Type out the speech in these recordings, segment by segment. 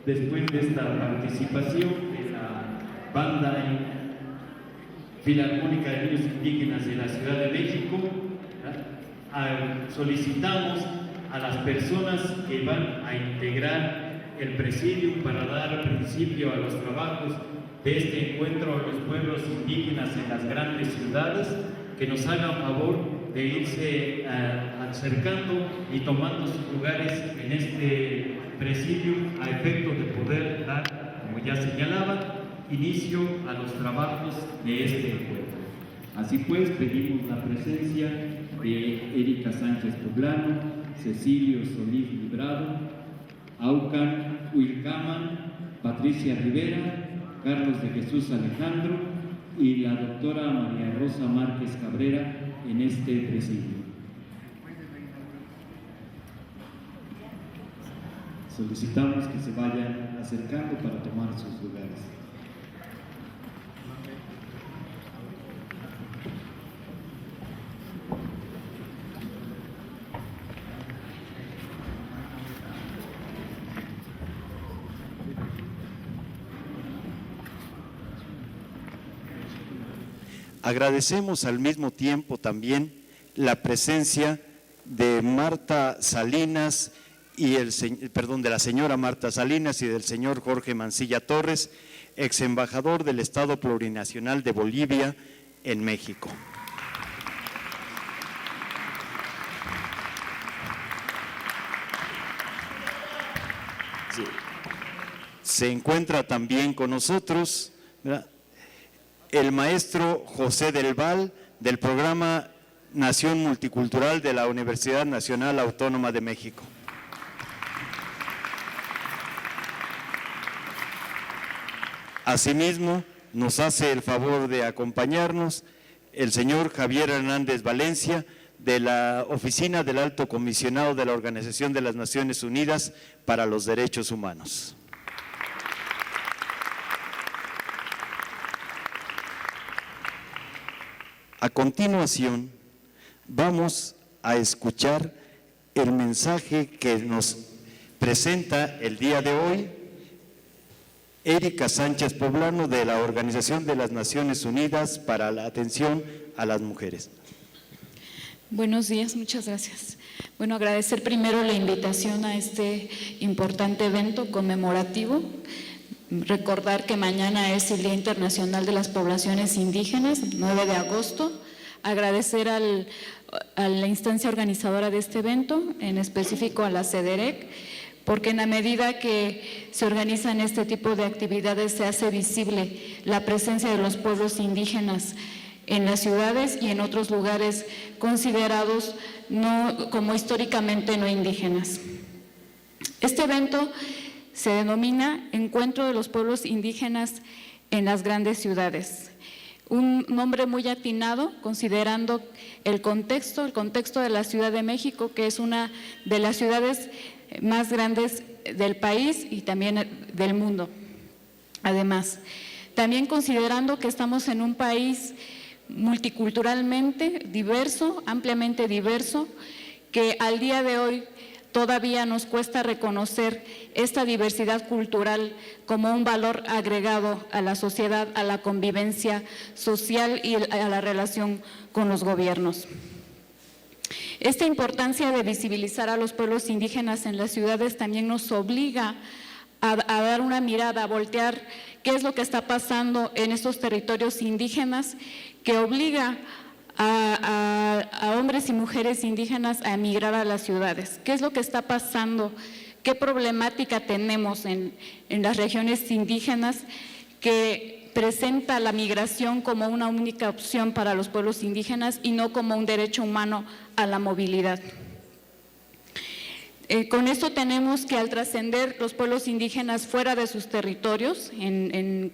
después de esta participación de la Banda Filarmónica de Niños Indígenas de la Ciudad de México, solicitamos a las personas que van a integrar el presidium para dar principio a los trabajos de este encuentro a los pueblos indígenas en las grandes ciudades, que nos hagan favor de irse acercando y tomando sus lugares en este presidio a efecto de poder dar, como ya señalaba, inicio a los trabajos de este encuentro. Así pues, pedimos la presencia de Erika Sánchez Poblano, Cecilio Solís Librado, Aucan Huilcaman, Patricia Rivera, Carlos de Jesús Alejandro y la doctora María Rosa Márquez Cabrera en este presidio. Solicitamos que se vayan acercando para tomar sus lugares. Agradecemos al mismo tiempo también la presencia de Marta Salinas y de la señora Marta Salinas y del señor Jorge Mancilla Torres, ex embajador del Estado Plurinacional de Bolivia en México. Sí. Se encuentra también con nosotros, ¿verdad?, el maestro José del Val, del programa Nación Multicultural de la Universidad Nacional Autónoma de México. Asimismo, nos hace el favor de acompañarnos el señor Javier Hernández Valencia, de la Oficina del Alto Comisionado de la Organización de las Naciones Unidas para los Derechos Humanos. A continuación, vamos a escuchar el mensaje que nos presenta el día de hoy Erika Sánchez Poblano, de la Organización de las Naciones Unidas para la Atención a las Mujeres. Buenos días, muchas gracias. Bueno, agradecer primero la invitación a este importante evento conmemorativo. Recordar que mañana es el Día Internacional de las Poblaciones Indígenas, 9 de agosto. Agradecer a la instancia organizadora de este evento, en específico a la CEDEREC, porque en la medida que se organizan este tipo de actividades se hace visible la presencia de los pueblos indígenas en las ciudades y en otros lugares considerados como históricamente no indígenas. Este evento se denomina Encuentro de los Pueblos Indígenas en las Grandes Ciudades. Un nombre muy atinado, considerando el contexto de la Ciudad de México, que es una de las ciudades más grandes del país y también del mundo. Además, también considerando que estamos en un país multiculturalmente diverso, ampliamente diverso, que al día de hoy todavía nos cuesta reconocer esta diversidad cultural como un valor agregado a la sociedad, a la convivencia social y a la relación con los gobiernos. Esta importancia de visibilizar a los pueblos indígenas en las ciudades también nos obliga a dar una mirada, a voltear qué es lo que está pasando en estos territorios indígenas, que obliga a hombres y mujeres indígenas a emigrar a las ciudades. ¿Qué es lo que está pasando? ¿Qué problemática tenemos en las regiones indígenas que presenta la migración como una única opción para los pueblos indígenas y no como un derecho humano a la movilidad? Con esto tenemos que, al trascender los pueblos indígenas fuera de sus territorios, en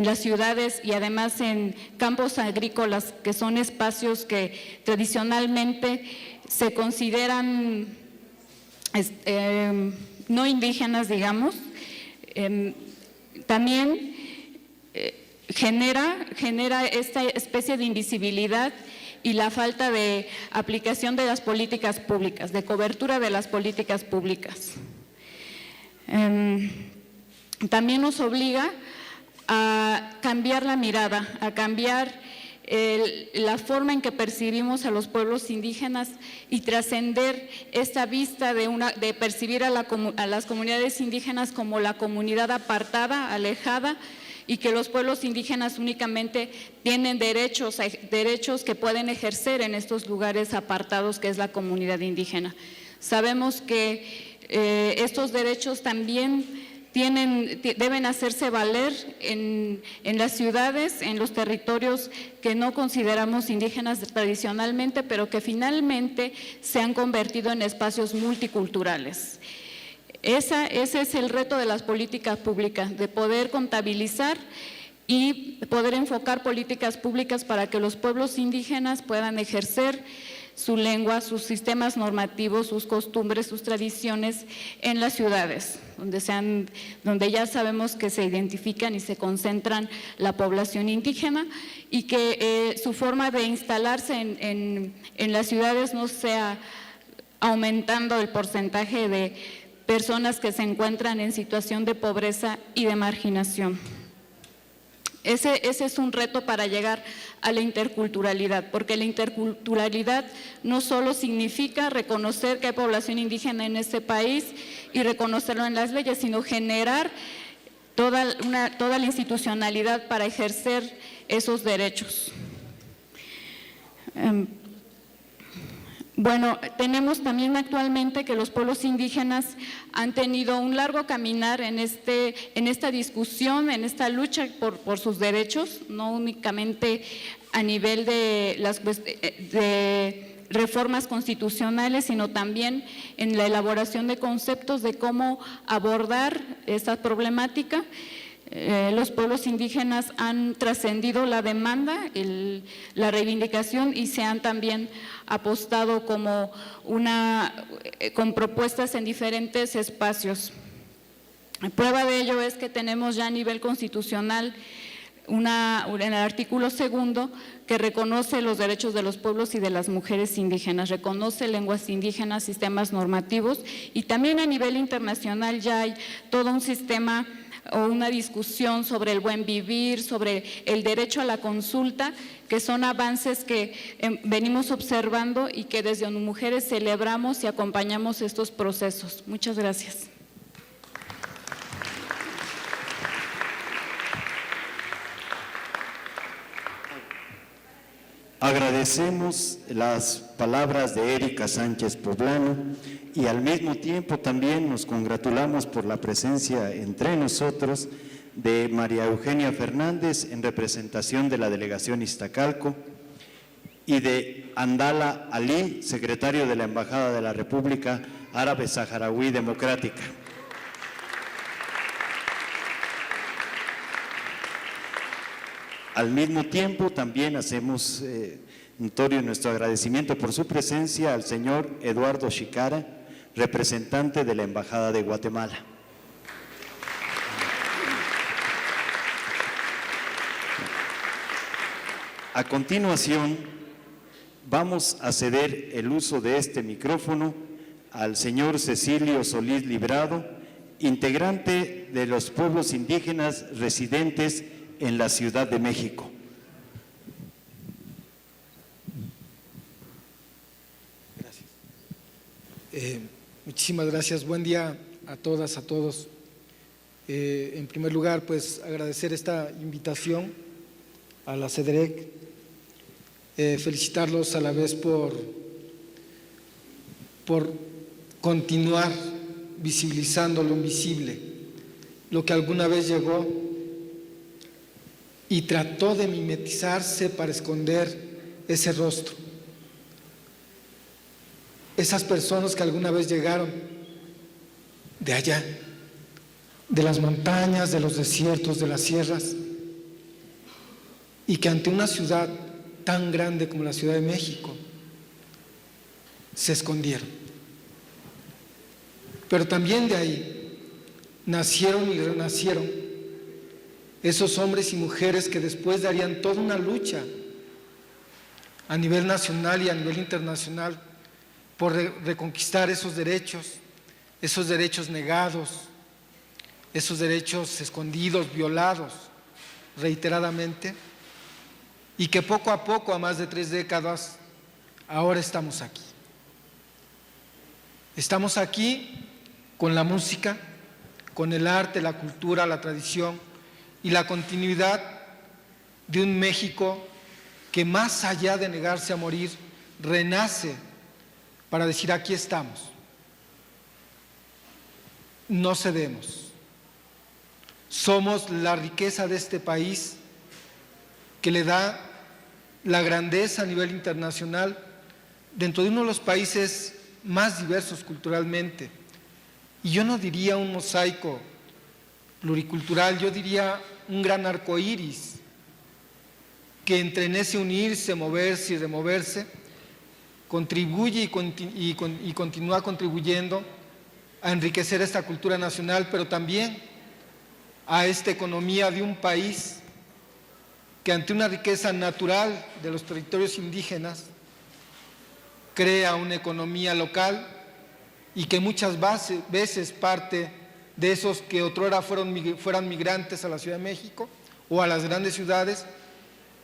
las ciudades y además en campos agrícolas, que son espacios que tradicionalmente se consideran no indígenas, digamos, también genera esta especie de invisibilidad y la falta de aplicación de las políticas públicas, de cobertura de las políticas públicas. También nos obliga a cambiar la mirada, a cambiar la forma en que percibimos a los pueblos indígenas y trascender esta vista de percibir a las comunidades indígenas como la comunidad apartada, alejada, y que los pueblos indígenas únicamente tienen derechos que pueden ejercer en estos lugares apartados que es la comunidad indígena. Sabemos que estos derechos también deben hacerse valer en las ciudades, en los territorios que no consideramos indígenas tradicionalmente, pero que finalmente se han convertido en espacios multiculturales. Ese es el reto de las políticas públicas, de poder contabilizar y poder enfocar políticas públicas para que los pueblos indígenas puedan ejercer su lengua, sus sistemas normativos, sus costumbres, sus tradiciones en las ciudades, donde ya sabemos que se identifican y se concentran la población indígena y que su forma de instalarse en las ciudades no sea aumentando el porcentaje de personas que se encuentran en situación de pobreza y de marginación. Ese es un reto para llegar a la interculturalidad, porque la interculturalidad no solo significa reconocer que hay población indígena en este país y reconocerlo en las leyes, sino generar toda la institucionalidad para ejercer esos derechos. Bueno, tenemos también actualmente que los pueblos indígenas han tenido un largo caminar en esta discusión, en esta lucha por sus derechos, no únicamente a nivel de reformas constitucionales, sino también en la elaboración de conceptos de cómo abordar esta problemática. Los pueblos indígenas han trascendido la demanda, la reivindicación y se han también apostado con propuestas en diferentes espacios. Prueba de ello es que tenemos ya a nivel constitucional en el artículo 2 que reconoce los derechos de los pueblos y de las mujeres indígenas, reconoce lenguas indígenas, sistemas normativos y también a nivel internacional ya hay todo un sistema o una discusión sobre el buen vivir, sobre el derecho a la consulta, que son avances que venimos observando y que desde ONU Mujeres celebramos y acompañamos estos procesos. Muchas gracias. Agradecemos las palabras de Erika Sánchez Poblano y al mismo tiempo también nos congratulamos por la presencia entre nosotros de María Eugenia Fernández en representación de la delegación Iztacalco y de Andala Ali, secretario de la Embajada de la República Árabe Saharaui Democrática. Al mismo tiempo también hacemos notorio nuestro agradecimiento por su presencia al señor Eduardo Chicara, representante de la Embajada de Guatemala. A continuación, vamos a ceder el uso de este micrófono al señor Cecilio Solís Librado, integrante de los pueblos indígenas residentes en la Ciudad de México. Gracias. Muchísimas gracias. Buen día a todas, a todos. En primer lugar, pues agradecer esta invitación a la CEDREC, felicitarlos a la vez por continuar visibilizando lo invisible, lo que alguna vez llegó y trató de mimetizarse para esconder ese rostro. Esas personas que alguna vez llegaron de allá, de las montañas, de los desiertos, de las sierras, y que ante una ciudad tan grande como la Ciudad de México se escondieron. Pero también de ahí nacieron y renacieron esos hombres y mujeres que después darían toda una lucha a nivel nacional y a nivel internacional por reconquistar esos derechos negados, esos derechos escondidos, violados reiteradamente, y que poco a poco, a más de 3 décadas, ahora estamos aquí. Estamos aquí con la música, con el arte, la cultura, la tradición y la continuidad de un México que, más allá de negarse a morir, renace para decir: aquí estamos, no cedemos, somos la riqueza de este país que le da la grandeza a nivel internacional dentro de uno de los países más diversos culturalmente. Y yo no diría un mosaico pluricultural, yo diría un gran arco iris que entre en ese unirse, moverse y removerse, contribuye y continúa contribuyendo a enriquecer esta cultura nacional, pero también a esta economía de un país que, ante una riqueza natural de los territorios indígenas, crea una economía local y que muchas veces parte de esos que otrora fueran migrantes a la Ciudad de México o a las grandes ciudades,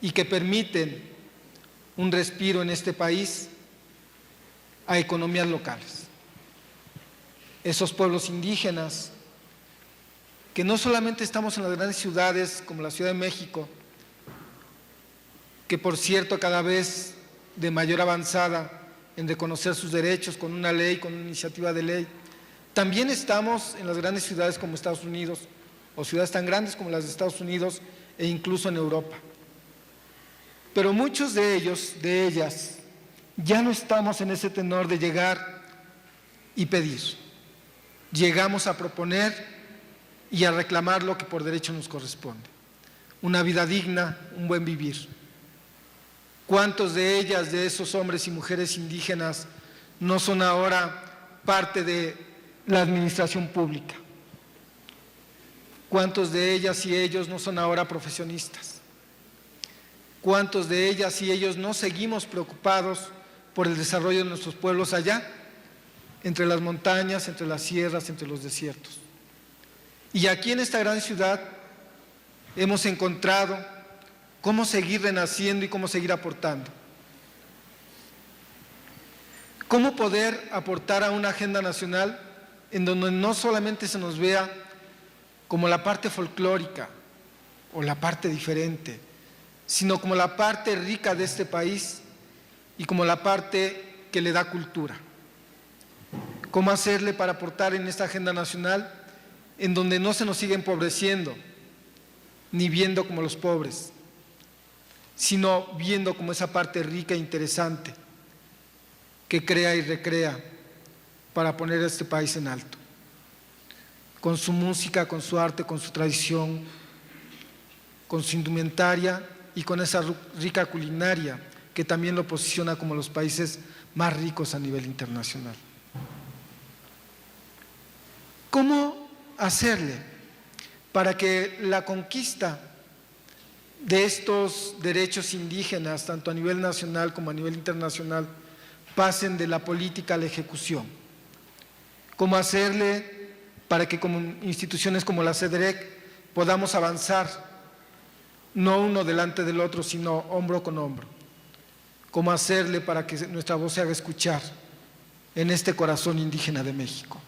y que permiten un respiro en este país a economías locales. Esos pueblos indígenas que no solamente estamos en las grandes ciudades como la Ciudad de México, que por cierto cada vez de mayor avanzada en reconocer sus derechos con una ley, con una iniciativa de ley, también estamos en las grandes ciudades como Estados Unidos, o ciudades tan grandes como las de Estados Unidos, e incluso en Europa. Pero muchos de ellos, de ellas, ya no estamos en ese tenor de llegar y pedir. Llegamos a proponer y a reclamar lo que por derecho nos corresponde: una vida digna, un buen vivir. ¿Cuántos de ellas, de esos hombres y mujeres indígenas, no son ahora parte de la administración pública? ¿Cuántos de ellas y ellos no son ahora profesionistas? ¿Cuántos de ellas y ellos no seguimos preocupados por el desarrollo de nuestros pueblos allá, entre las montañas, entre las sierras, entre los desiertos? Y aquí en esta gran ciudad hemos encontrado cómo seguir renaciendo y cómo seguir aportando. Cómo poder aportar a una agenda nacional en donde no solamente se nos vea como la parte folclórica o la parte diferente, sino como la parte rica de este país y como la parte que le da cultura. ¿Cómo hacerle para aportar en esta agenda nacional en donde no se nos sigue empobreciendo, ni viendo como los pobres, sino viendo como esa parte rica e interesante que crea y recrea para poner a este país en alto? Con su música, con su arte, con su tradición, con su indumentaria y con esa rica culinaria que también lo posiciona como los países más ricos a nivel internacional. ¿Cómo hacerle para que la conquista de estos derechos indígenas, tanto a nivel nacional como a nivel internacional, pasen de la política a la ejecución? ¿Cómo hacerle para que como instituciones como la CEDREC podamos avanzar, no uno delante del otro, sino hombro con hombro? ¿Cómo hacerle para que nuestra voz se haga escuchar en este corazón indígena de México?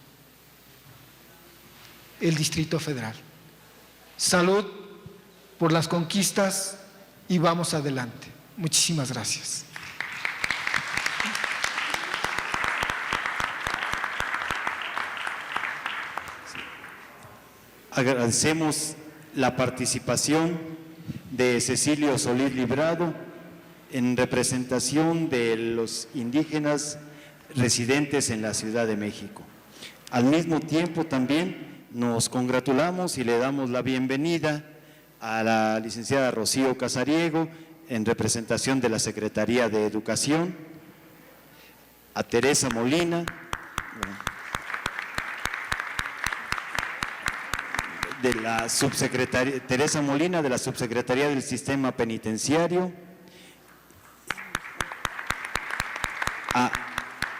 El Distrito Federal. Salud por las conquistas y vamos adelante. Muchísimas gracias. Agradecemos la participación de Cecilio Solís Librado en representación de los indígenas residentes en la Ciudad de México. Al mismo tiempo también nos congratulamos y le damos la bienvenida a la licenciada Rocío Casariego en representación de la Secretaría de Educación, a Teresa Molina, de la subsecretaría, Teresa Molina de la Subsecretaría del Sistema Penitenciario, a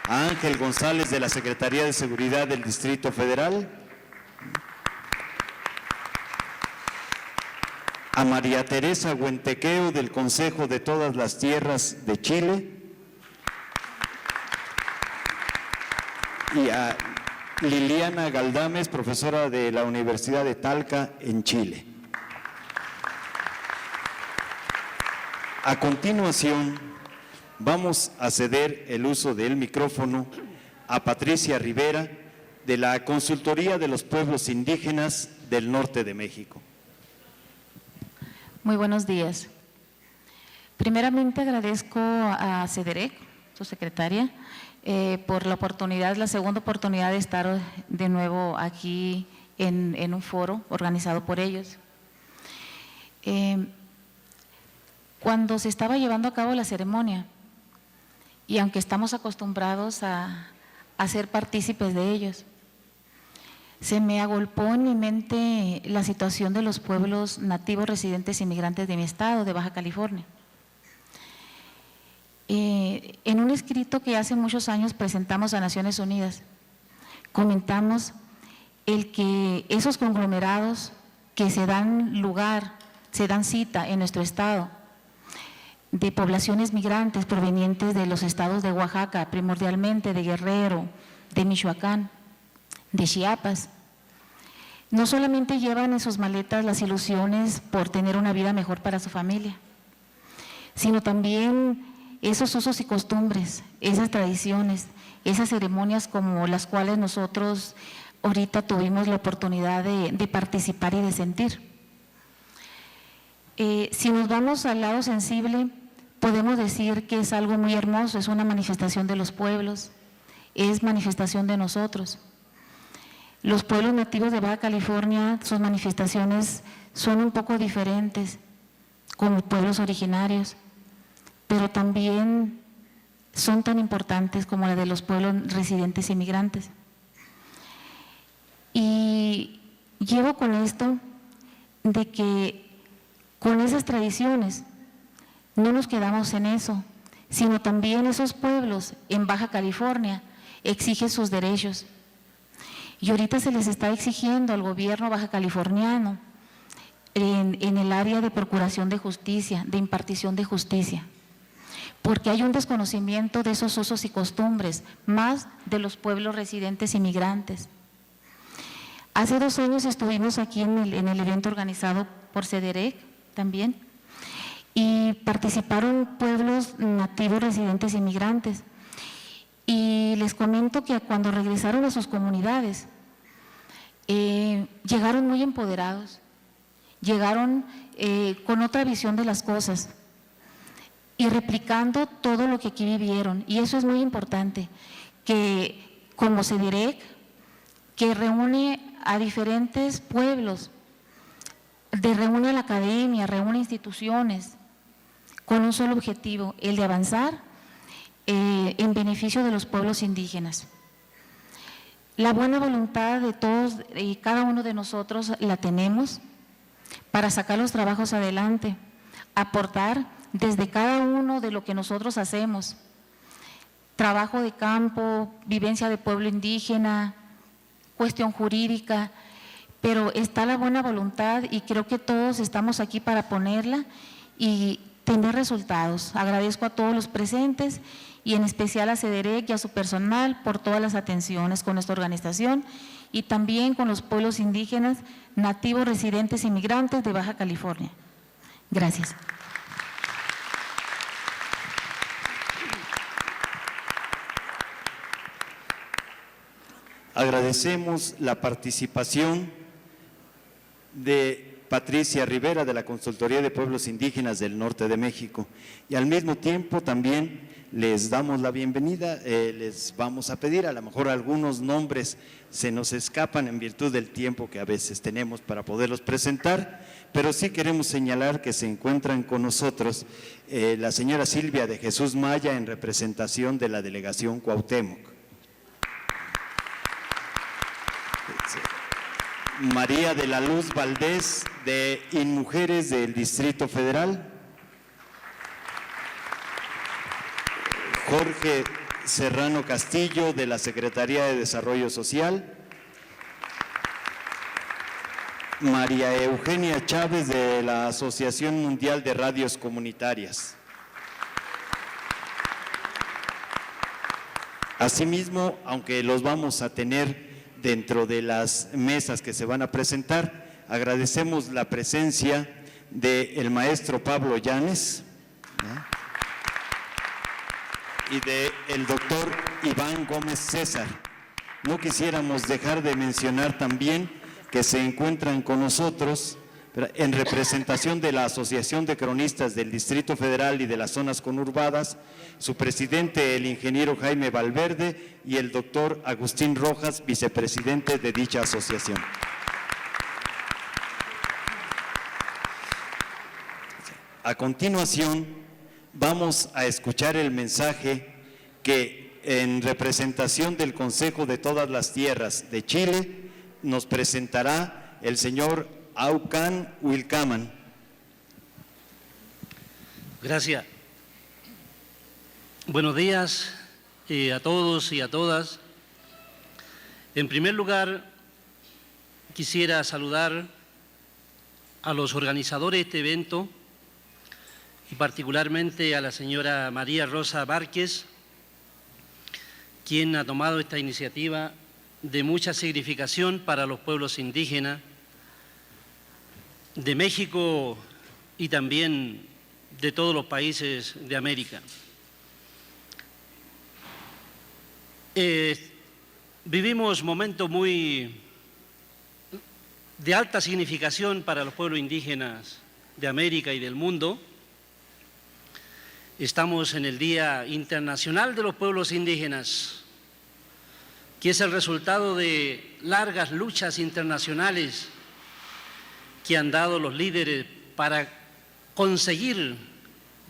Ángel González de la Secretaría de Seguridad del Distrito Federal, a María Teresa Huentequeo del Consejo de Todas las Tierras de Chile y a Liliana Galdames, profesora de la Universidad de Talca en Chile. A continuación, vamos a ceder el uso del micrófono a Patricia Rivera de la Consultoría de los Pueblos Indígenas del Norte de México. Muy buenos días. Primeramente agradezco a CEDEREC, su secretaria, por la oportunidad, la segunda oportunidad de estar de nuevo aquí en un foro organizado por ellos. Cuando se estaba llevando a cabo la ceremonia, y aunque estamos acostumbrados a ser partícipes de ellos, se me agolpó en mi mente la situación de los pueblos nativos residentes e inmigrantes de mi estado, de Baja California. En un escrito que hace muchos años presentamos a Naciones Unidas, comentamos el que esos conglomerados que se dan lugar, se dan cita en nuestro estado, de poblaciones migrantes provenientes de los estados de Oaxaca, primordialmente de Guerrero, de Michoacán, de Chiapas, no solamente llevan en sus maletas las ilusiones por tener una vida mejor para su familia, sino también esos usos y costumbres, esas tradiciones, esas ceremonias como las cuales nosotros ahorita tuvimos la oportunidad de participar y de sentir. Si nos vamos al lado sensible, podemos decir que es algo muy hermoso, es una manifestación de los pueblos, es manifestación de nosotros. Los pueblos nativos de Baja California, sus manifestaciones son un poco diferentes como pueblos originarios, pero también son tan importantes como la de los pueblos residentes e inmigrantes. Y llevo con esto de que con esas tradiciones no nos quedamos en eso, sino también esos pueblos en Baja California exigen sus derechos. Y ahorita se les está exigiendo al gobierno baja californiano en el área de procuración de justicia, de impartición de justicia, porque hay un desconocimiento de esos usos y costumbres, más de los pueblos residentes inmigrantes. Hace 2 años estuvimos aquí en el evento organizado por CEDEREC también, y participaron pueblos nativos residentes inmigrantes. Y les comento que cuando regresaron a sus comunidades, llegaron muy empoderados, llegaron con otra visión de las cosas y replicando todo lo que aquí vivieron. Y eso es muy importante, que como CEDEREC, que reúne a diferentes pueblos, reúne a la academia, reúne instituciones, con un solo objetivo, el de avanzar en beneficio de los pueblos indígenas. La buena voluntad de todos y cada uno de nosotros la tenemos para sacar los trabajos adelante, aportar desde cada uno de lo que nosotros hacemos, trabajo de campo, vivencia de pueblo indígena, cuestión jurídica, pero está la buena voluntad y creo que todos estamos aquí para ponerla y tener resultados. Agradezco a todos los presentes y en especial a CEDEREC y a su personal por todas las atenciones con esta organización y también con los pueblos indígenas, nativos, residentes, inmigrantes de Baja California. Gracias. Agradecemos la participación de Patricia Rivera de la Consultoría de Pueblos Indígenas del Norte de México y al mismo tiempo también les damos la bienvenida, les vamos a pedir, a lo mejor algunos nombres se nos escapan en virtud del tiempo que a veces tenemos para poderlos presentar, pero sí queremos señalar que se encuentran con nosotros la señora Silvia de Jesús Maya en representación de la delegación Cuauhtémoc. María de la Luz Valdés de INMujeres del Distrito Federal, Jorge Serrano Castillo de la Secretaría de Desarrollo Social, María Eugenia Chávez, de la Asociación Mundial de Radios Comunitarias. Asimismo, aunque los vamos a tener dentro de las mesas que se van a presentar, agradecemos la presencia del maestro Pablo Llanes, ¿no?, y del doctor Iván Gómez César. No quisiéramos dejar de mencionar también que se encuentran con nosotros en representación de la Asociación de Cronistas del Distrito Federal y de las zonas conurbadas, su presidente, el ingeniero Jaime Valverde, y el doctor Agustín Rojas, vicepresidente de dicha asociación. A continuación, vamos a escuchar el mensaje que, en representación del Consejo de Todas las Tierras de Chile, nos presentará el señor Aucan Wilcaman. Gracias. Buenos días a todos y a todas. En primer lugar, quisiera saludar a los organizadores de este evento y particularmente a la señora María Rosa Várquez, quien ha tomado esta iniciativa de mucha significación para los pueblos indígenas de México y también de todos los países de América. Vivimos momentos muy de alta significación para los pueblos indígenas de América y del mundo. Estamos en el Día Internacional de los Pueblos Indígenas, que es el resultado de largas luchas internacionales que han dado los líderes para conseguir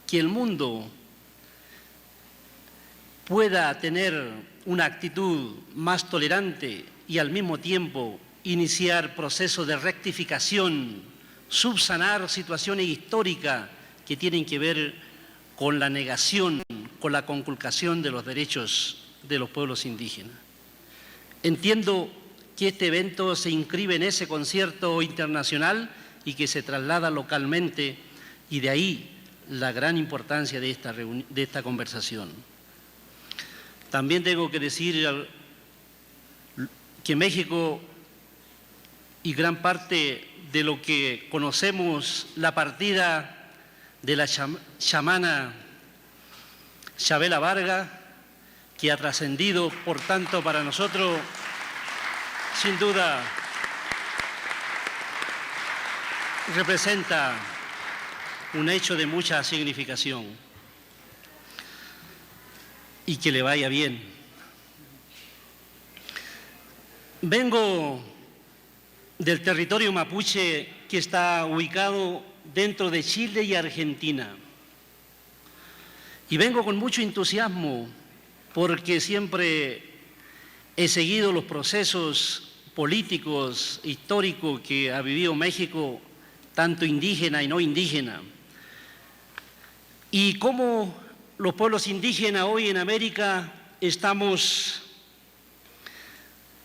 que el mundo pueda tener una actitud más tolerante y al mismo tiempo iniciar procesos de rectificación, subsanar situaciones históricas que tienen que ver con la negación, con la conculcación de los derechos de los pueblos indígenas. Entiendo que este evento se inscribe en ese concierto internacional y que se traslada localmente, y de ahí la gran importancia de esta conversación. También tengo que decir que México y gran parte de lo que conocemos, la partida de la chamana Chavela Vargas, que ha trascendido, por tanto, para nosotros, sin duda, representa un hecho de mucha significación. Y que le vaya bien. Vengo del territorio mapuche, que está ubicado dentro de Chile y Argentina. Y vengo con mucho entusiasmo porque siempre he seguido los procesos políticos, históricos que ha vivido México, tanto indígena y no indígena. Y cómo los pueblos indígenas hoy en América estamos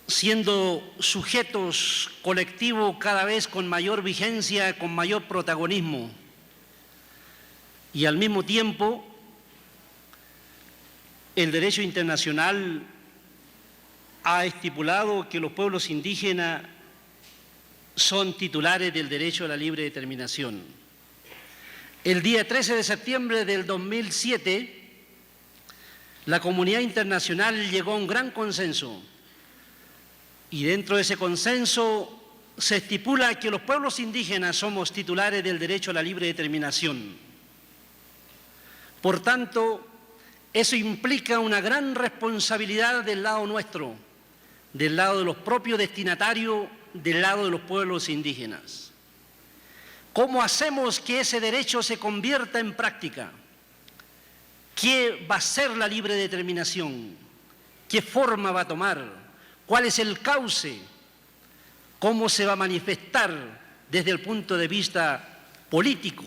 siendo sujetos colectivos cada vez con mayor vigencia, con mayor protagonismo. Y al mismo tiempo, el derecho internacional ha estipulado que los pueblos indígenas son titulares del derecho a la libre determinación. El día 13 de septiembre del 2007, la comunidad internacional llegó a un gran consenso, y dentro de ese consenso se estipula que los pueblos indígenas somos titulares del derecho a la libre determinación. Por tanto, eso implica una gran responsabilidad del lado nuestro, del lado de los propios destinatarios, del lado de los pueblos indígenas. ¿Cómo hacemos que ese derecho se convierta en práctica? ¿Qué va a ser la libre determinación? ¿Qué forma va a tomar? ¿Cuál es el cauce? ¿Cómo se va a manifestar desde el punto de vista político,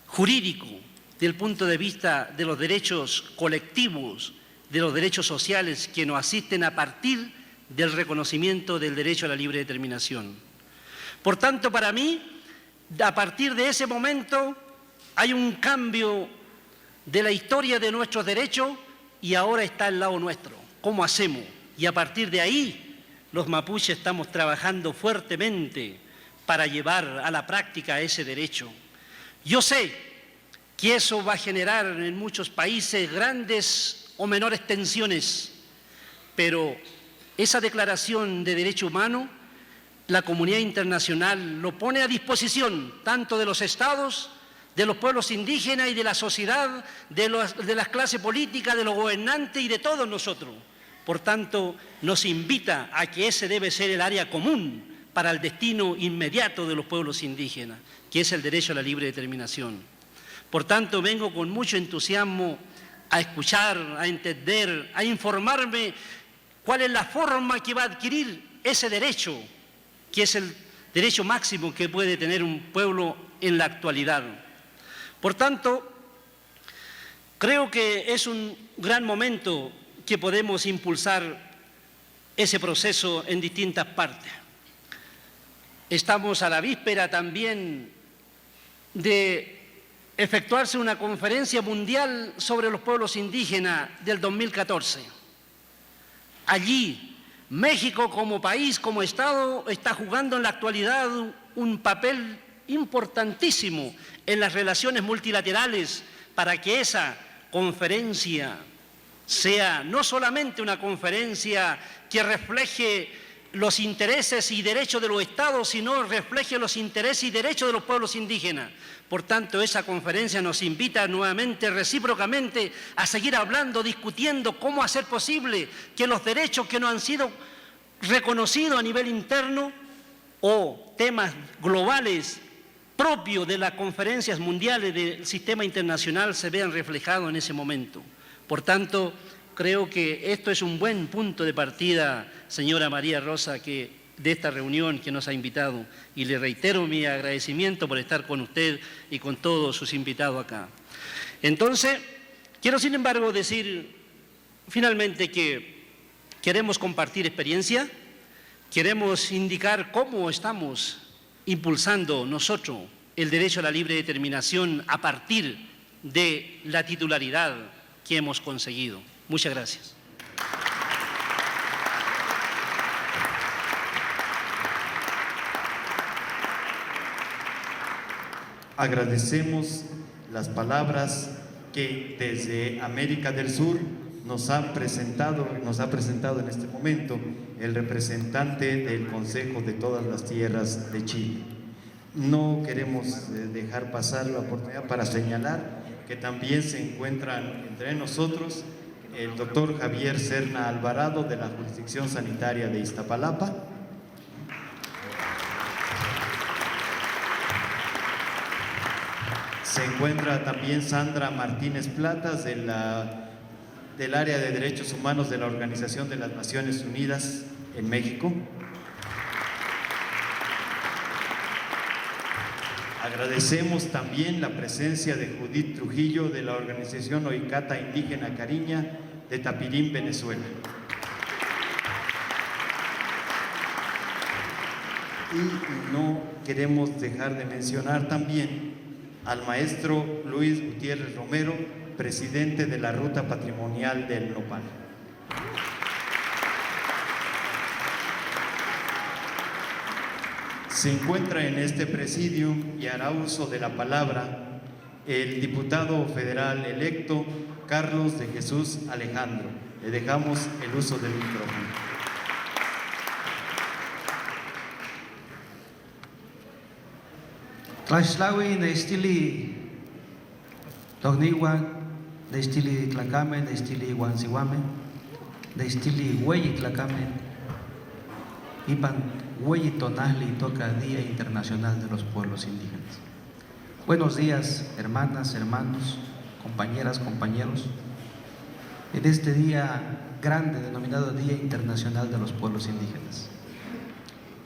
jurídico, desde el punto de vista de los derechos colectivos, de los derechos sociales que nos asisten a partir del reconocimiento del derecho a la libre determinación? Por tanto, para mí, a partir de ese momento, hay un cambio de la historia de nuestros derechos y ahora está al lado nuestro. ¿Cómo hacemos? Y a partir de ahí, los mapuches estamos trabajando fuertemente para llevar a la práctica ese derecho. Yo sé que eso va a generar en muchos países grandes o menores tensiones, pero esa declaración de derecho humano, la comunidad internacional lo pone a disposición tanto de los estados, de los pueblos indígenas y de la sociedad, de las clases políticas, de los gobernantes y de todos nosotros. Por tanto, nos invita a que ese debe ser el área común para el destino inmediato de los pueblos indígenas, que es el derecho a la libre determinación. Por tanto, vengo con mucho entusiasmo a escuchar, a entender, a informarme cuál es la forma que va a adquirir ese derecho, que es el derecho máximo que puede tener un pueblo en la actualidad. Por tanto, creo que es un gran momento que podemos impulsar ese proceso en distintas partes. Estamos a la víspera también de efectuarse una conferencia mundial sobre los pueblos indígenas del 2014. Allí, México como país, como Estado, está jugando en la actualidad un papel importantísimo en las relaciones multilaterales para que esa conferencia sea no solamente una conferencia que refleje los intereses y derechos de los Estados, sino refleje los intereses y derechos de los pueblos indígenas. Por tanto, esa conferencia nos invita nuevamente, recíprocamente, a seguir hablando, discutiendo cómo hacer posible que los derechos que no han sido reconocidos a nivel interno o temas globales propios de las conferencias mundiales del sistema internacional se vean reflejados en ese momento. Por tanto, creo que esto es un buen punto de partida, señora María Rosa, de esta reunión que nos ha invitado, y le reitero mi agradecimiento por estar con usted y con todos sus invitados acá. Entonces, quiero sin embargo decir finalmente que queremos compartir experiencia, queremos indicar cómo estamos impulsando nosotros el derecho a la libre determinación a partir de la titularidad que hemos conseguido. Muchas gracias. Agradecemos las palabras que desde América del Sur nos ha presentado en este momento el representante del Consejo de todas las Tierras de Chile. No queremos dejar pasar la oportunidad para señalar que también se encuentran entre nosotros el doctor Javier Serna Alvarado de la Jurisdicción Sanitaria de Iztapalapa, se encuentra también Sandra Martínez Platas del área de Derechos Humanos de la Organización de las Naciones Unidas en México. Agradecemos también la presencia de Judith Trujillo de la Organización Oicata Indígena Cariña de Tapirín, Venezuela. Y no queremos dejar de mencionar también al maestro Luis Gutiérrez Romero, presidente de la Ruta Patrimonial del Nopal. Se encuentra en este presidium y hará uso de la palabra el diputado federal electo Carlos de Jesús Alejandro. Le dejamos el uso del micrófono. Tlaxtlahui neistili Togniwan, neistili Tlacame, neistili Huancihuame, neistili Hueyi Tlacame, Ipan Hueyi Tonahli toca Día Internacional de los Pueblos Indígenas. Buenos días, hermanas, hermanos, compañeras, compañeros. En este día grande denominado Día Internacional de los Pueblos Indígenas.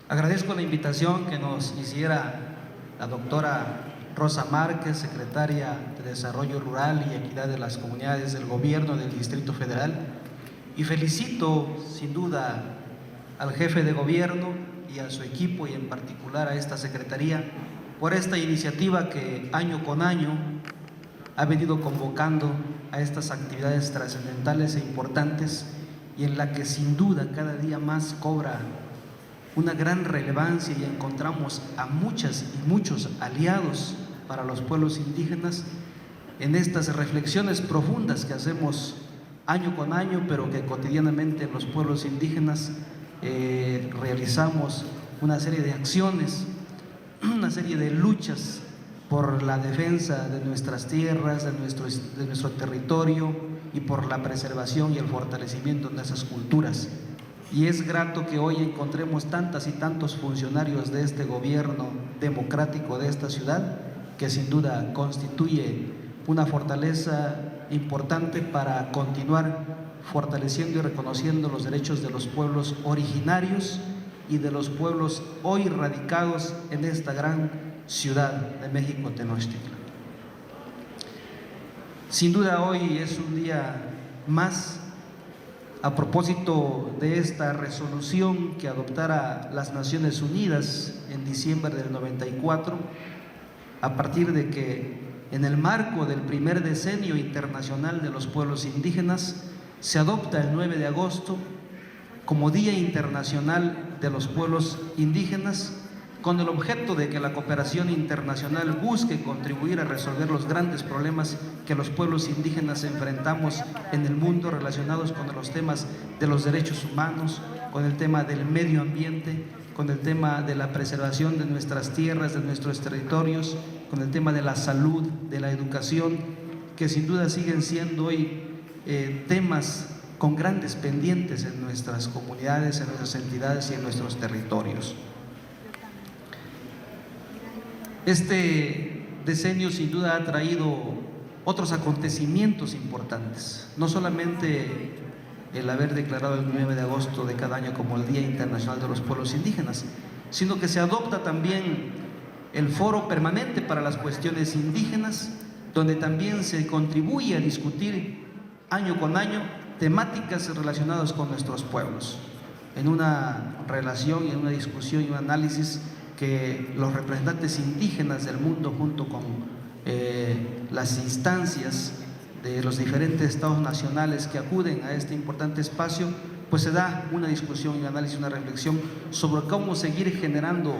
Agradezco la invitación que nos hiciera la doctora Rosa Márquez, secretaria de Desarrollo Rural y Equidad de las Comunidades del Gobierno del Distrito Federal, y felicito sin duda al jefe de gobierno y a su equipo y en particular a esta Secretaría por esta iniciativa que año con año ha venido convocando a estas actividades trascendentales e importantes y en la que sin duda cada día más cobra una gran relevancia y encontramos a muchas y muchos aliados para los pueblos indígenas en estas reflexiones profundas que hacemos año con año, pero que cotidianamente los pueblos indígenas realizamos una serie de acciones, una serie de luchas por la defensa de nuestras tierras, de nuestro territorio y por la preservación y el fortalecimiento de esas culturas. Y es grato que hoy encontremos tantas y tantos funcionarios de este gobierno democrático de esta ciudad, que sin duda constituye una fortaleza importante para continuar fortaleciendo y reconociendo los derechos de los pueblos originarios y de los pueblos hoy radicados en esta gran ciudad de México, Tenochtitlan. Sin duda hoy es un día más a propósito de esta resolución que adoptara las Naciones Unidas en diciembre del 94, a partir de que en el marco del primer decenio internacional de los pueblos indígenas se adopta el 9 de agosto como Día Internacional de los Pueblos Indígenas, con el objeto de que la cooperación internacional busque contribuir a resolver los grandes problemas que los pueblos indígenas enfrentamos en el mundo relacionados con los temas de los derechos humanos, con el tema del medio ambiente, con el tema de la preservación de nuestras tierras, de nuestros territorios, con el tema de la salud, de la educación, que sin duda siguen siendo hoy temas con grandes pendientes en nuestras comunidades, en nuestras entidades y en nuestros territorios. Este decenio sin duda ha traído otros acontecimientos importantes, no solamente el haber declarado el 9 de agosto de cada año como el Día Internacional de los Pueblos Indígenas, sino que se adopta también el Foro Permanente para las Cuestiones Indígenas, donde también se contribuye a discutir año con año temáticas relacionadas con nuestros pueblos, en una relación y en una discusión y un análisis que los representantes indígenas del mundo, junto con las instancias de los diferentes estados nacionales que acuden a este importante espacio, pues se da una discusión, un análisis, una reflexión sobre cómo seguir generando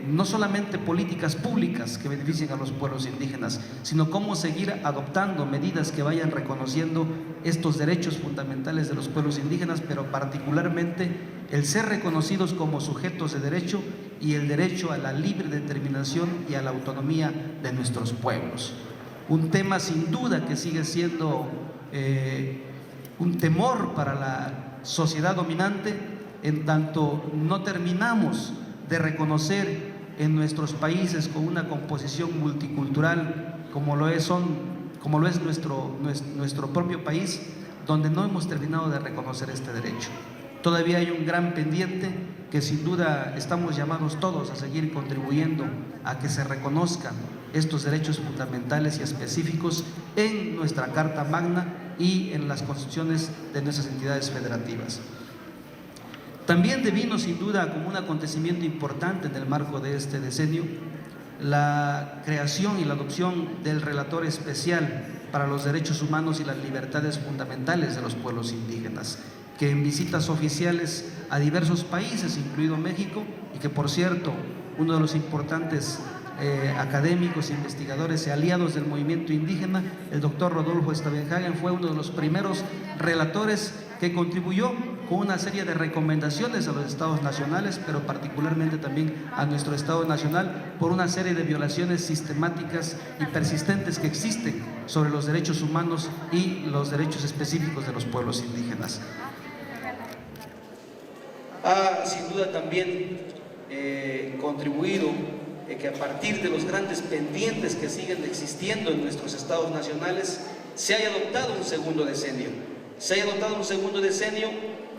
no solamente políticas públicas que beneficien a los pueblos indígenas, sino cómo seguir adoptando medidas que vayan reconociendo estos derechos fundamentales de los pueblos indígenas, pero particularmente el ser reconocidos como sujetos de derecho y el derecho a la libre determinación y a la autonomía de nuestros pueblos. Un tema sin duda que sigue siendo un temor para la sociedad dominante, en tanto no terminamos de reconocer en nuestros países con una composición multicultural como lo es nuestro propio país, donde no hemos terminado de reconocer este derecho. Todavía hay un gran pendiente que sin duda estamos llamados todos a seguir contribuyendo a que se reconozcan estos derechos fundamentales y específicos en nuestra Carta Magna y en las constituciones de nuestras entidades federativas. También devino sin duda como un acontecimiento importante en el marco de este decenio la creación y la adopción del relator especial para los derechos humanos y las libertades fundamentales de los pueblos indígenas, que en visitas oficiales a diversos países, incluido México, y que por cierto, uno de los importantes académicos, investigadores y aliados del movimiento indígena, el doctor Rodolfo Stavenhagen, fue uno de los primeros relatores que contribuyó con una serie de recomendaciones a los estados nacionales, pero particularmente también a nuestro estado nacional, por una serie de violaciones sistemáticas y persistentes que existen sobre los derechos humanos y los derechos específicos de los pueblos indígenas. Ha sin duda también contribuido que a partir de los grandes pendientes que siguen existiendo en nuestros estados nacionales se haya adoptado un segundo decenio. Se haya adoptado un segundo decenio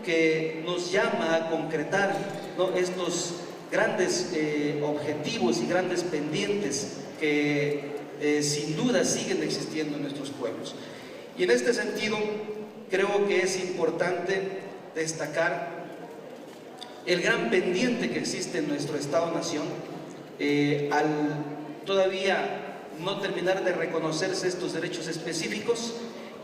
que nos llama a concretar, ¿no?, estos grandes objetivos y grandes pendientes que sin duda siguen existiendo en nuestros pueblos. Y en este sentido creo que es importante destacar el gran pendiente que existe en nuestro Estado-Nación, al todavía no terminar de reconocerse estos derechos específicos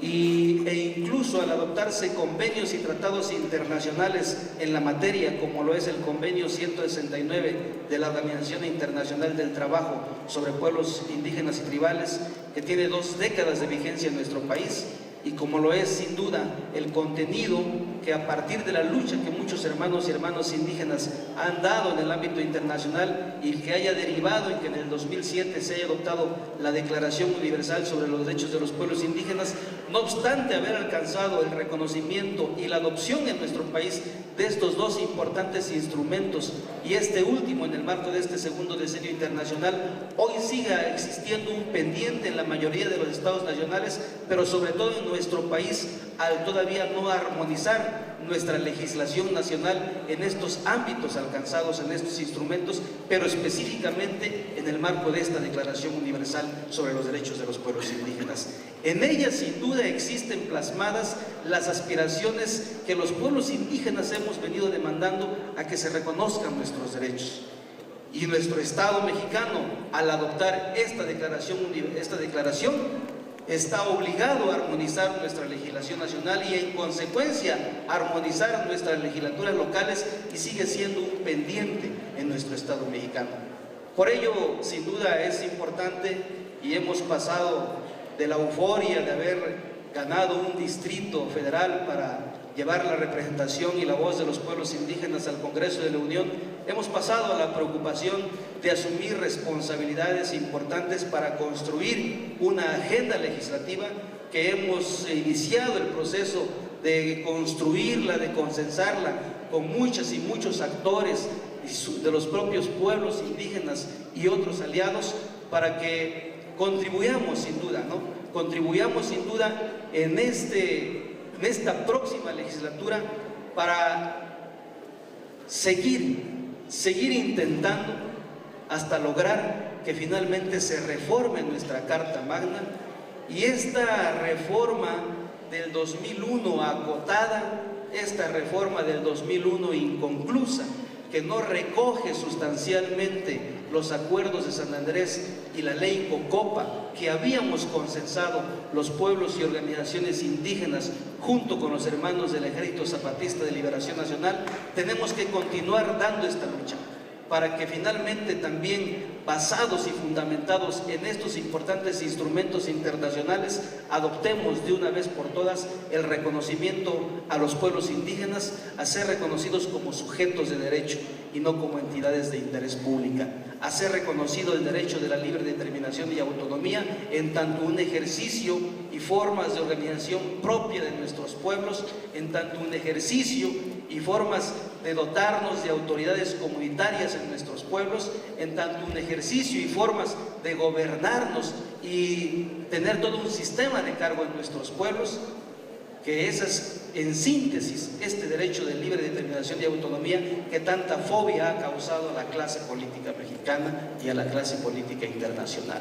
e incluso al adoptarse convenios y tratados internacionales en la materia, como lo es el convenio 169 de la Organización Internacional del Trabajo sobre Pueblos Indígenas y Tribales, que tiene 2 décadas de vigencia en nuestro país, y como lo es sin duda el contenido que a partir de la lucha que muchos hermanos y hermanas indígenas han dado en el ámbito internacional y que haya derivado en que en el 2007 se haya adoptado la Declaración Universal sobre los Derechos de los Pueblos Indígenas, no obstante haber alcanzado el reconocimiento y la adopción en nuestro país de estos 2 importantes instrumentos, y este último en el marco de este segundo decenio internacional, hoy siga existiendo un pendiente en la mayoría de los estados nacionales, pero sobre todo en nuestro país, al todavía no armonizar nuestra legislación nacional en estos ámbitos alcanzados en estos instrumentos, pero específicamente en el marco de esta Declaración Universal sobre los Derechos de los Pueblos Indígenas. En ella sin duda existen plasmadas las aspiraciones que los pueblos indígenas hemos venido demandando a que se reconozcan nuestros derechos. Y nuestro Estado mexicano, al adoptar esta declaración está obligado a armonizar nuestra legislación nacional y en consecuencia armonizar nuestras legislaturas locales, y sigue siendo un pendiente en nuestro Estado mexicano. Por ello, sin duda es importante, y hemos pasado de la euforia de haber ganado un distrito federal para llevar la representación y la voz de los pueblos indígenas al Congreso de la Unión, hemos pasado a la preocupación de asumir responsabilidades importantes para construir una agenda legislativa que hemos iniciado el proceso de construirla, de consensarla con muchas y muchos actores de los propios pueblos indígenas y otros aliados, para que contribuyamos sin duda, contribuyamos sin duda en esta próxima legislatura para seguir intentando hasta lograr que finalmente se reforme nuestra Carta Magna, y esta reforma del 2001 acotada, esta reforma del 2001 inconclusa, que no recoge sustancialmente los acuerdos de San Andrés y la ley Cocopa que habíamos consensado los pueblos y organizaciones indígenas junto con los hermanos del Ejército Zapatista de Liberación Nacional, tenemos que continuar dando esta lucha para que finalmente también, basados y fundamentados en estos importantes instrumentos internacionales, adoptemos de una vez por todas el reconocimiento a los pueblos indígenas, a ser reconocidos como sujetos de derecho y no como entidades de interés público, a ser reconocido el derecho de la libre determinación y autonomía en tanto un ejercicio y formas de organización propia de nuestros pueblos, en tanto un ejercicio y formas de dotarnos de autoridades comunitarias en nuestros pueblos, en tanto un ejercicio y formas de gobernarnos y tener todo un sistema de cargo en nuestros pueblos, que ese es en síntesis este derecho de libre determinación y autonomía que tanta fobia ha causado a la clase política mexicana y a la clase política internacional.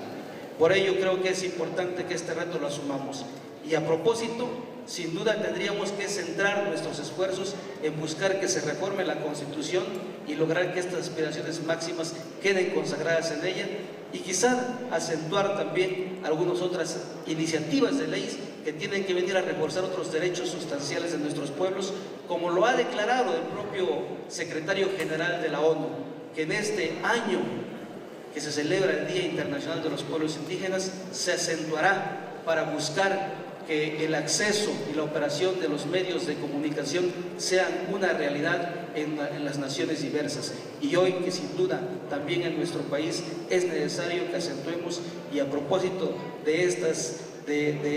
Por ello creo que es importante que este reto lo asumamos, y a propósito, sin duda tendríamos que centrar nuestros esfuerzos en buscar que se reforme la Constitución y lograr que estas aspiraciones máximas queden consagradas en ella, y quizá acentuar también algunas otras iniciativas de leyes que tienen que venir a reforzar otros derechos sustanciales de nuestros pueblos, como lo ha declarado el propio secretario general de la ONU, que en este año que se celebra el Día Internacional de los Pueblos Indígenas se acentuará para buscar que el acceso y la operación de los medios de comunicación sean una realidad en las naciones diversas. Y hoy que sin duda también en nuestro país es necesario que acentuemos, y a propósito de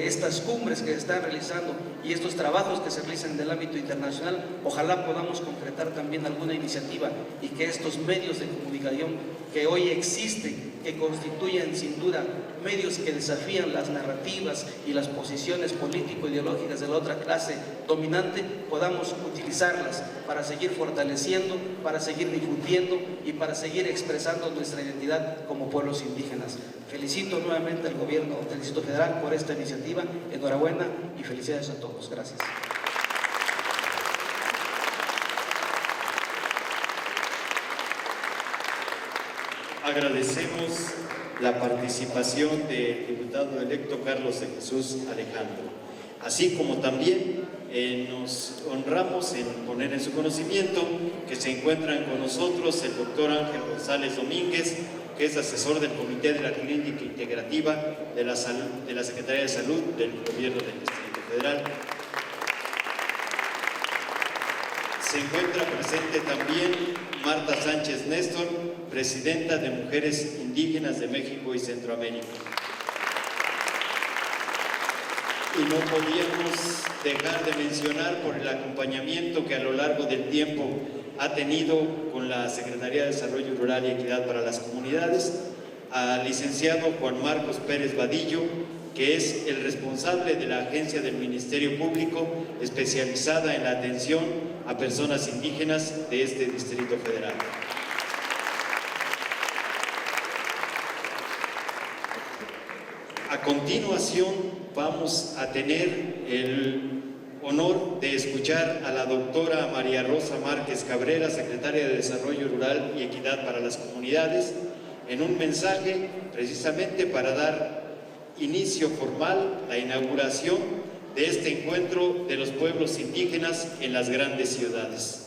estas cumbres que se están realizando y estos trabajos que se realizan en el ámbito internacional, ojalá podamos concretar también alguna iniciativa y que estos medios de comunicación que hoy existen, que constituyen sin duda medios que desafían las narrativas y las posiciones político-ideológicas de la otra clase dominante, podamos utilizarlas para seguir fortaleciendo, para seguir difundiendo y para seguir expresando nuestra identidad como pueblos indígenas. Felicito nuevamente al Gobierno del Distrito Federal por esta iniciativa, enhorabuena y felicidades a todos. Gracias. agradecemos la participación del diputado electo Carlos de Jesús Alejandro, así como también nos honramos en poner en su conocimiento que se encuentran con nosotros el doctor Ángel González Domínguez, que es asesor del Comité de la Clínica Integrativa de la Secretaría de Salud del Gobierno del Distrito Federal. Se encuentra presente también Marta Sánchez Néstor, presidenta de Mujeres Indígenas de México y Centroamérica. Y no podíamos dejar de mencionar por el acompañamiento que a lo largo del tiempo ha tenido con la Secretaría de Desarrollo Rural y Equidad para las Comunidades, al licenciado Juan Marcos Pérez Vadillo, que es el responsable de la agencia del Ministerio Público especializada en la atención a personas indígenas de este Distrito Federal. A continuación vamos a tener el honor de escuchar a la doctora María Rosa Márquez Cabrera, secretaria de Desarrollo Rural y Equidad para las Comunidades, en un mensaje precisamente para dar inicio formal, la inauguración de este encuentro de los pueblos indígenas en las grandes ciudades.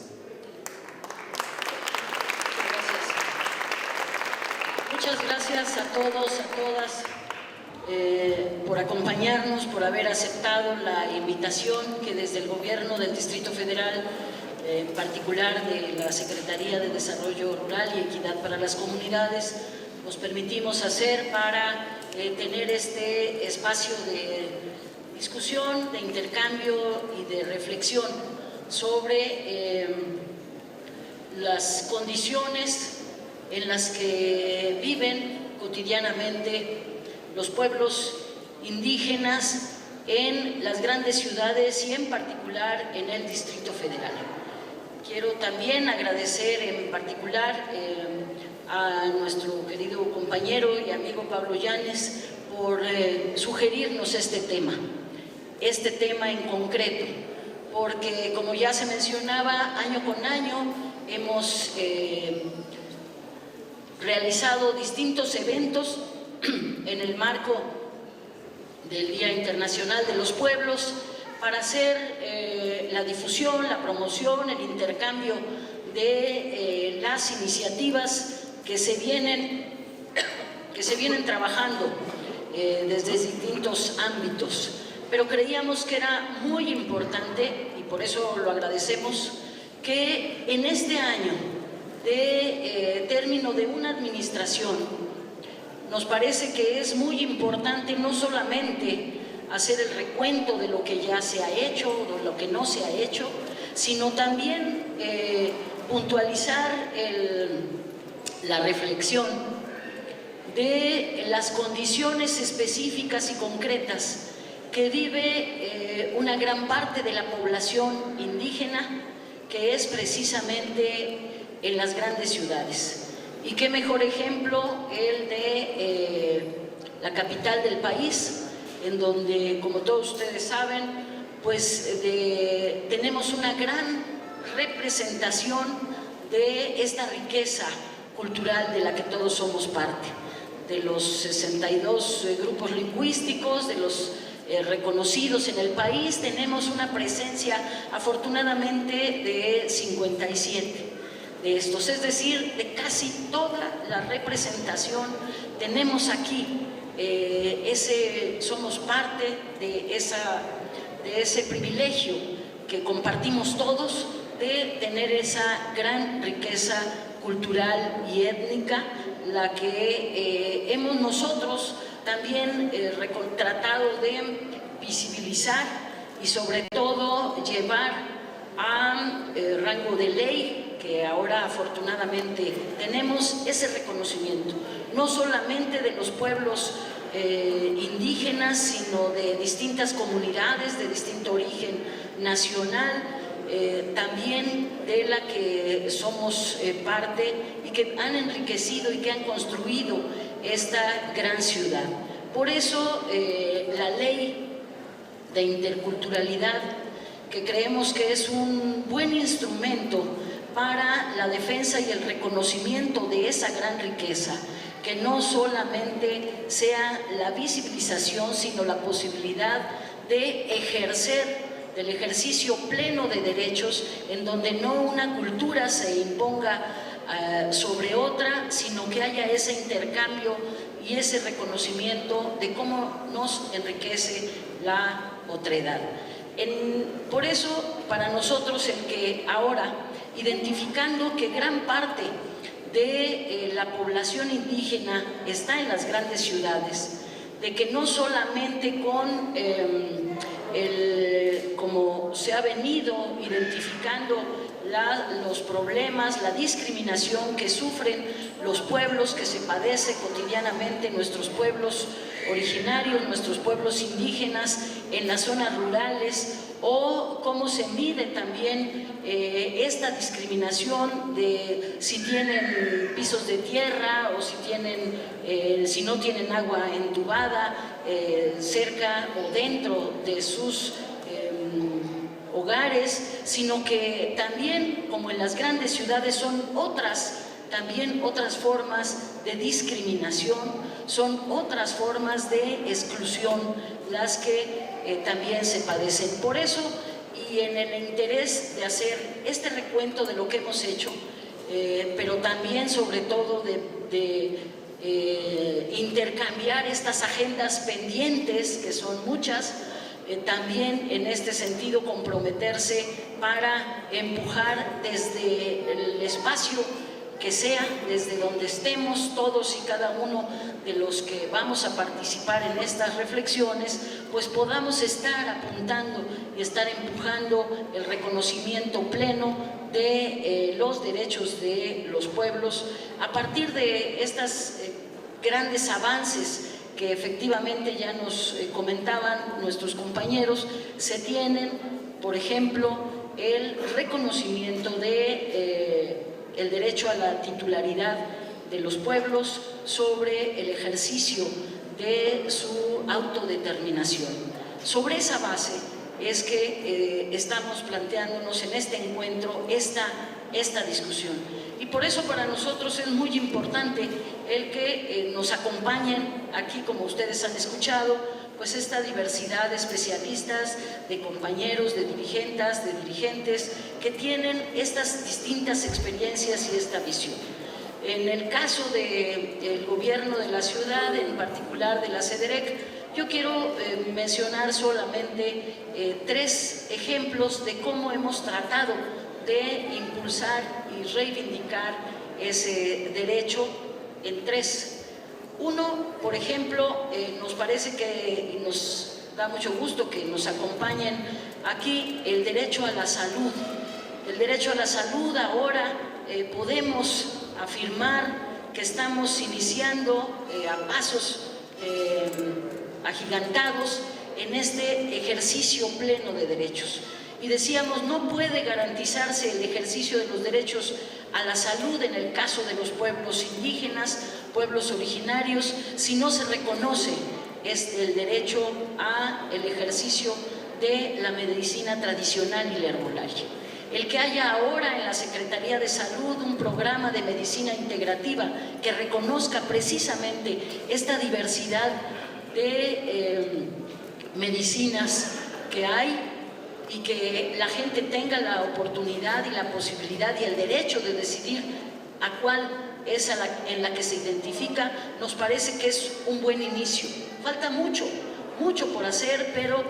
Muchas gracias a todos, a todas, por acompañarnos, por haber aceptado la invitación que desde el Gobierno del Distrito Federal, en particular de la Secretaría de Desarrollo Rural y Equidad para las Comunidades, nos permitimos hacer para tener este espacio de discusión, de intercambio y de reflexión sobre las condiciones en las que viven cotidianamente los pueblos indígenas en las grandes ciudades y en particular en el Distrito Federal. Quiero también agradecer en particular a nuestro querido compañero y amigo Pablo Llanes por sugerirnos este tema en concreto, porque como ya se mencionaba, año con año hemos realizado distintos eventos en el marco del Día Internacional de los Pueblos para hacer la difusión, la promoción, el intercambio de las iniciativas que se vienen trabajando desde distintos ámbitos. Pero creíamos que era muy importante, y por eso lo agradecemos, que en este año de término de una administración nos parece que es muy importante no solamente hacer el recuento de lo que ya se ha hecho o de lo que no se ha hecho, sino también puntualizar la reflexión de las condiciones específicas y concretas que vive una gran parte de la población indígena, que es precisamente en las grandes ciudades. Y qué mejor ejemplo el de la capital del país, en donde, como todos ustedes saben, pues tenemos una gran representación de esta riqueza cultural de la que todos somos parte, de los 62 grupos lingüísticos, de los reconocidos en el país, tenemos una presencia afortunadamente de 57 de estos, es decir, de casi toda la representación tenemos aquí, somos parte de ese privilegio que compartimos todos de tener esa gran riqueza cultural y étnica, la que hemos nosotros también tratado de visibilizar y sobre todo llevar a rango de ley, que ahora afortunadamente tenemos ese reconocimiento, no solamente de los pueblos indígenas, sino de distintas comunidades de distinto origen nacional, también de la que somos parte y que han enriquecido y que han construido esta gran ciudad. Por eso la ley de interculturalidad, que creemos que es un buen instrumento para la defensa y el reconocimiento de esa gran riqueza, que no solamente sea la visibilización, sino la posibilidad de ejercer, del ejercicio pleno de derechos, en donde no una cultura se imponga sobre otra, sino que haya ese intercambio y ese reconocimiento de cómo nos enriquece la otredad. Por eso, para nosotros, el que ahora, identificando que gran parte de la población indígena está en las grandes ciudades, de que no solamente con como se ha venido identificando los problemas, la discriminación que sufren los pueblos, que se padece cotidianamente en nuestros pueblos originarios, nuestros pueblos indígenas, en las zonas rurales, o cómo se mide también esta discriminación de si tienen pisos de tierra o si no tienen agua entubada cerca o dentro de sus hogares, sino que también, como en las grandes ciudades, son también otras formas de discriminación, son otras formas de exclusión las que también se padecen. Por eso, y en el interés de hacer este recuento de lo que hemos hecho, pero también sobre todo de intercambiar estas agendas pendientes, que son muchas, también en este sentido comprometerse para empujar desde el espacio que sea, desde donde estemos todos y cada uno de los que vamos a participar en estas reflexiones, pues podamos estar apuntando y estar empujando el reconocimiento pleno de los derechos de los pueblos a partir de estos grandes avances que efectivamente ya nos comentaban nuestros compañeros. Se tienen, por ejemplo, el reconocimiento de el derecho a la titularidad de los pueblos sobre el ejercicio de su autodeterminación. Sobre esa base es que estamos planteándonos en este encuentro esta discusión. Y por eso para nosotros es muy importante el que nos acompañen aquí, como ustedes han escuchado, pues esta diversidad de especialistas, de compañeros, de dirigentes que tienen estas distintas experiencias y esta visión. En el caso del gobierno de la ciudad, en particular de la CEDEREC, yo quiero mencionar solamente 3 ejemplos de cómo hemos tratado de impulsar y reivindicar ese derecho en 3. Uno, por ejemplo, nos parece que, y nos da mucho gusto que nos acompañen aquí, el derecho a la salud. El derecho a la salud ahora podemos afirmar que estamos iniciando a pasos agigantados en este ejercicio pleno de derechos. Y decíamos, no puede garantizarse el ejercicio de los derechos a la salud en el caso de los pueblos indígenas, pueblos originarios, si no se reconoce el derecho al ejercicio de la medicina tradicional y la herbolaria. El que haya ahora en la Secretaría de Salud un programa de medicina integrativa que reconozca precisamente esta diversidad de medicinas que hay, y que la gente tenga la oportunidad y la posibilidad y el derecho de decidir a cuál es en la que se identifica, nos parece que es un buen inicio. Falta mucho por hacer, pero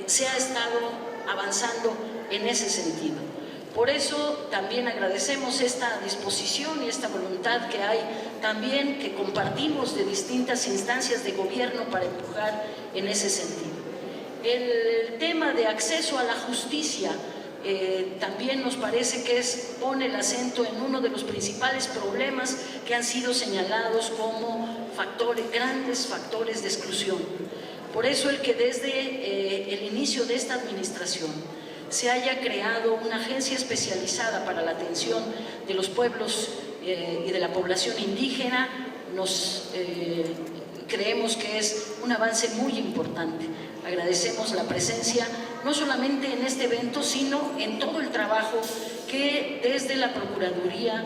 se ha estado avanzando en ese sentido. Por eso también agradecemos esta disposición y esta voluntad que hay también, que compartimos de distintas instancias de gobierno para empujar en ese sentido. El tema de acceso a la justicia también nos parece que pone el acento en uno de los principales problemas que han sido señalados como grandes factores de exclusión. Por eso el que desde el inicio de esta administración se haya creado una agencia especializada para la atención de los pueblos y de la población indígena, creemos que es un avance muy importante. Agradecemos la presencia no solamente en este evento, sino en todo el trabajo que desde la Procuraduría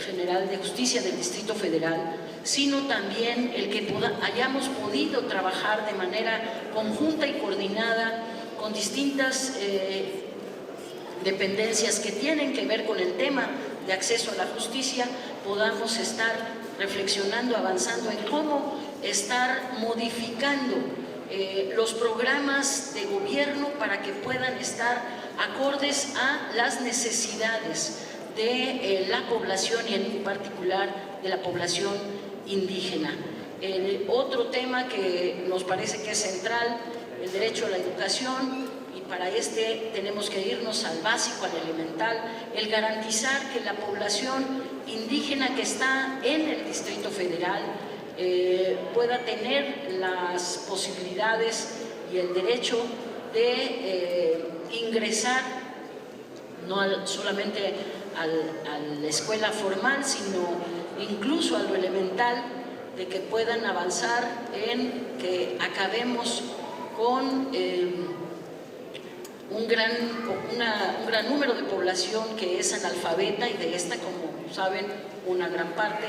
General de Justicia del Distrito Federal, sino también el que hayamos podido trabajar de manera conjunta y coordinada con distintas dependencias que tienen que ver con el tema de acceso a la justicia, podamos estar reflexionando, avanzando en cómo estar modificando los programas de gobierno para que puedan estar acordes a las necesidades de la población y en particular de la población indígena. Otro tema que nos parece que es central, el derecho a la educación, y para este tenemos que irnos al básico, al elemental, el garantizar que la población indígena que está en el Distrito Federal pueda tener las posibilidades y el derecho de ingresar no solamente a la escuela formal, sino incluso a lo elemental, de que puedan avanzar en que acabemos con un gran número de población que es analfabeta, y de esta, como saben, una gran parte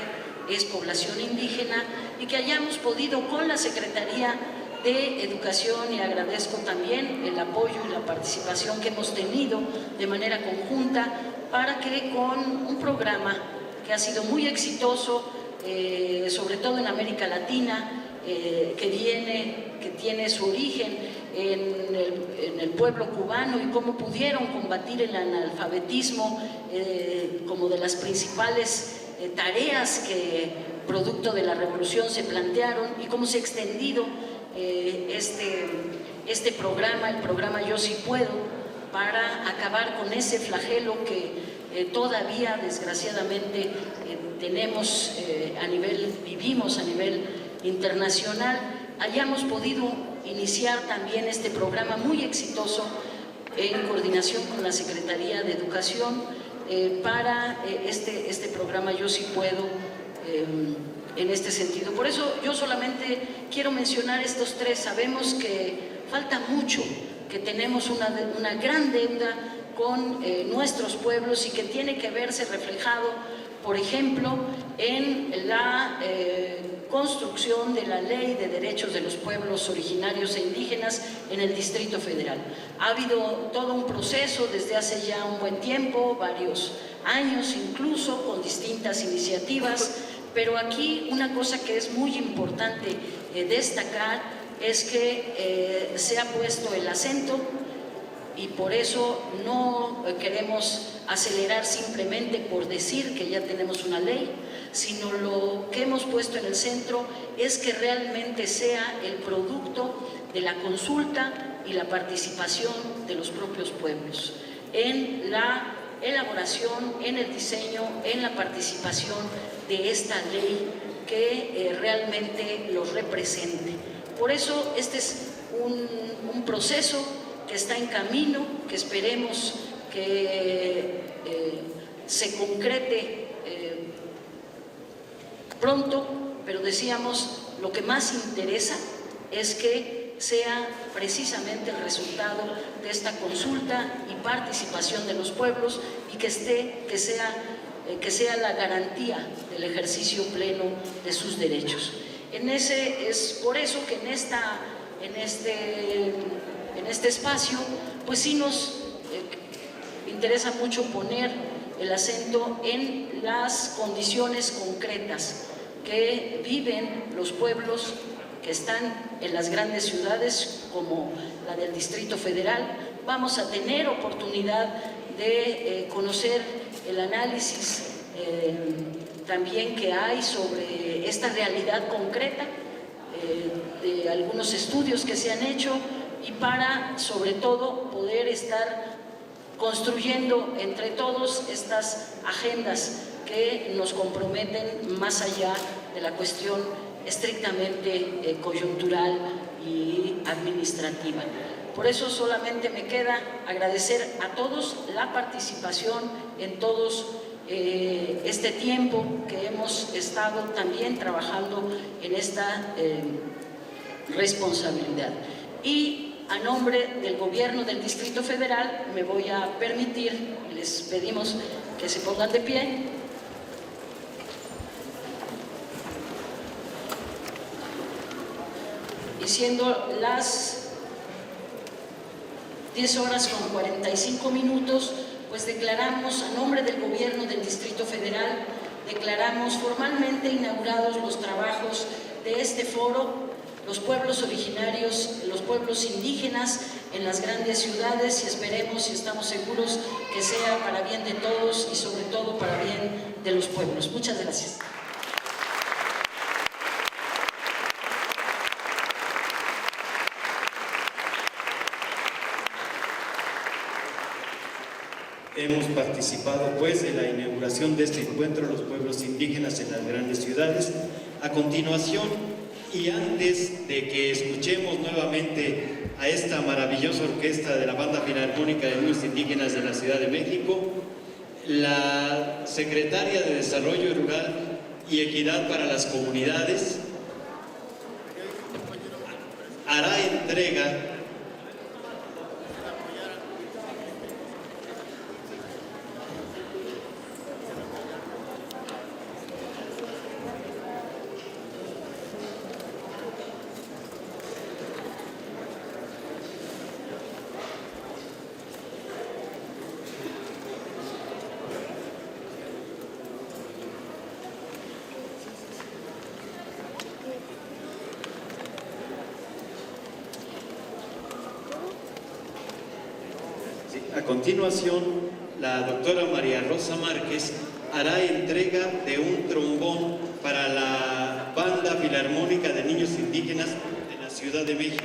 es población indígena, y que hayamos podido con la Secretaría de Educación, y agradezco también el apoyo y la participación que hemos tenido de manera conjunta, para que con un programa que ha sido muy exitoso, sobre todo en América Latina, que tiene su origen en el pueblo cubano, y cómo pudieron combatir el analfabetismo como de las principales tareas que producto de la revolución se plantearon, y cómo se ha extendido este programa, el programa Yo Sí Puedo, para acabar con ese flagelo que todavía desgraciadamente vivimos a nivel internacional. Hayamos podido iniciar también este programa muy exitoso en coordinación con la Secretaría de Educación para este programa Yo Sí Puedo en este sentido. Por eso yo solamente quiero mencionar estos tres. Sabemos que falta mucho, que tenemos una gran deuda con nuestros pueblos, y que tiene que verse reflejado, por ejemplo, en la construcción de la Ley de Derechos de los Pueblos Originarios e Indígenas en el Distrito Federal. Ha habido todo un proceso desde hace ya un buen tiempo, varios años incluso, con distintas iniciativas, pero aquí una cosa que es muy importante destacar es que se ha puesto el acento, y por eso no queremos acelerar simplemente por decir que ya tenemos una ley, sino lo que hemos puesto en el centro es que realmente sea el producto de la consulta y la participación de los propios pueblos en la elaboración, en el diseño, en la participación de esta ley que realmente los represente. Por eso este es un proceso que está en camino, que esperemos que se concrete pronto, pero decíamos, lo que más interesa es que sea precisamente el resultado de esta consulta y participación de los pueblos, y que sea la garantía del ejercicio pleno de sus derechos. Es por eso que en este espacio, pues sí nos interesa mucho poner el acento en las condiciones concretas que viven los pueblos que están en las grandes ciudades como la del Distrito Federal. Vamos a tener oportunidad de conocer el análisis también que hay sobre esta realidad concreta, de algunos estudios que se han hecho, y para, sobre todo, poder estar construyendo entre todos estas agendas que nos comprometen más allá de la cuestión estrictamente coyuntural y administrativa. Por eso solamente me queda agradecer a todos la participación en todos este tiempo que hemos estado también trabajando en esta responsabilidad. Y a nombre del Gobierno del Distrito Federal me voy a permitir, les pedimos que se pongan de pie. Y siendo las 10:45, pues declaramos a nombre del Gobierno del Distrito Federal, declaramos formalmente inaugurados los trabajos de este foro, los pueblos originarios, los pueblos indígenas en las grandes ciudades, y esperemos y estamos seguros que sea para bien de todos y sobre todo para bien de los pueblos. Muchas gracias. Hemos participado pues en la inauguración de este encuentro los pueblos indígenas en las grandes ciudades. A continuación, y antes de que escuchemos nuevamente a esta maravillosa orquesta de la Banda Filarmónica de Niños Indígenas de la Ciudad de México, la secretaria de Desarrollo Rural y Equidad para las Comunidades hará entrega A continuación, la doctora María Rosa Márquez hará entrega de un trombón para la Banda Filarmónica de Niños Indígenas de la Ciudad de México.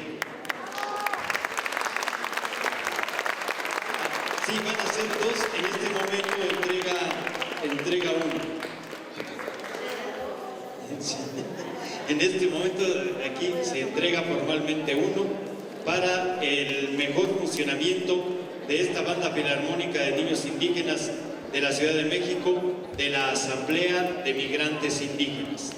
Sí, van a ser dos, en este momento entrega uno. Sí. En este momento aquí se entrega formalmente uno para el mejor funcionamiento de esta Banda Filarmónica de Niños Indígenas de la Ciudad de México, de la Asamblea de Migrantes Indígenas.